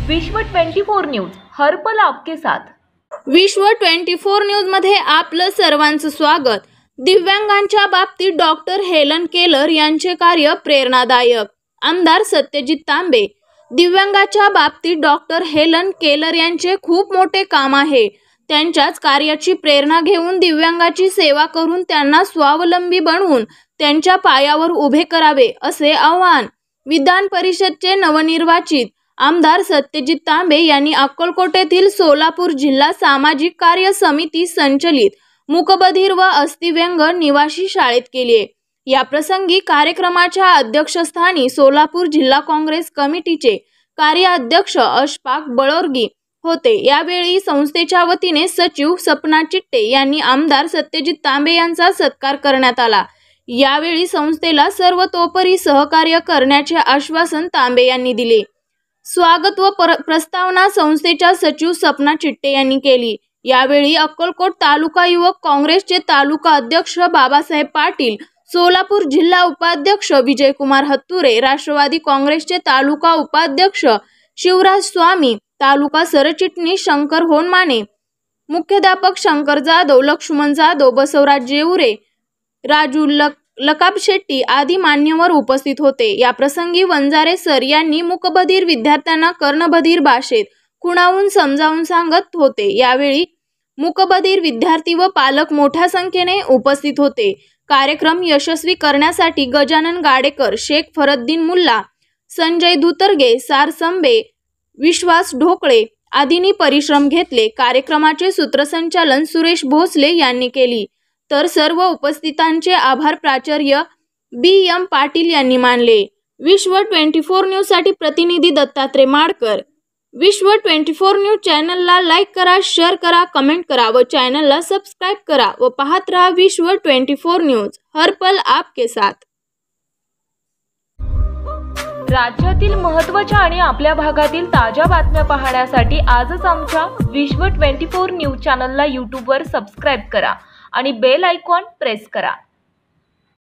विश्व 24 न्यूज हर पल आपके साथ। विश्व 24 न्यूज मध्ये आपलं सर्वांचं स्वागत। दिव्यांगांच्या बाबतीत डॉक्टर हेलन केलर यांचे कार्य प्रेरणादायक। आमदार सत्यजित तांबे। दिव्यांगाच्या बाबतीत डॉक्टर हेलन केलर यांचे खूप मोठे काम आहे। त्यांच्याच कार्याची प्रेरणा घेऊन दिव्यांगाची सेवा करून त्यांना स्वावलंबी बनवून त्यांच्या पायावर उभे करावे असे आवाहन विधान परिषदचे नवनिर्वाचित आमदार सत्यजित तांबे यांनी अक्कलकोट येथील सोलापूर जिल्हा सामाजिक कार्य समिती संचलित मूकबधीर व अस्थिव्यंग निवासी शाळेत केले। या प्रसंगी कार्यक्रमाच्या अध्यक्षस्थानी सोलापूर जिल्हा काँग्रेस कमिटीचे कार्याध्यक्ष अशफाक बळोरगी होते। यावेळी संस्थेच्या वतीने सचिव सपना चिट्टे यांनी आमदार सत्यजित तांबे यांचा सत्कार करण्यात आला। यावेळी संस्थेला सर्वतोपरी सहकार्य करण्याचे आश्वासन तांबे यांनी दिले। स्वागत व प्रस्तावना संस्थेच्या सचिव सपना चिट्टे यांनी केली। यावेळी अक्कलकोट तालुका युवक काँग्रेसचे तालुका अध्यक्ष बाबासाहेब पाटील, सोलापूर जिल्हा उपाध्यक्ष विजयकुमार हत्तुरे, राष्ट्रवादी काँग्रेसचे तालुका उपाध्यक्ष शिवराज स्वामी, तालुका सरचिटणीस शंकर होनमाने, मुख्याध्यापक शंकर जाधव, लक्ष्मण जाधव, बसवराज जेवरे, राजू लकाब शेट्टी आदी मान्यवर उपस्थित होते। या प्रसंगी वंजारे सर यांनी मूकबधीर विद्यार्थ्यांना कर्णबधीर भाषेत खुणावून समजावून सांगत होते। यावेळी मूकबधीर विद्यार्थी व पालक मोठ्या संख्येने उपस्थित होते। कार्यक्रम यशस्वी करण्यासाठी गजानन गाडेकर, शेख फरद्दीन मुल्ला, संजय धुतरगे, सारसंबे, विश्वास ढोकळे आदींनी परिश्रम घेतले। कार्यक्रमाचे सूत्रसंचालन सुरेश भोसले यांनी केली, तर सर्व उपस्थितांचे आभार प्राचार्य बी.एम. पाटील यांनी मानले। विश्व 24 न्यूज साठी प्रतिनिधी दत्तात्रय माडकर। विश्व 24 न्यूज चॅनलला लाईक करा, शेअर करा, कमेंट करा व चॅनलला सबस्क्राइब करा व पाहत रहा विश्व 24 न्यूज हर पल आपके साथ। राज्यातील महत्त्वाच्या आणि आपल्या भागातील ताज्या बातम्या पाहण्यासाठी आजच आमच्या विश्व 24 न्यूज चॅनलला YouTube वर सबस्क्राइब करा आणि बेल आयकॉन प्रेस करा।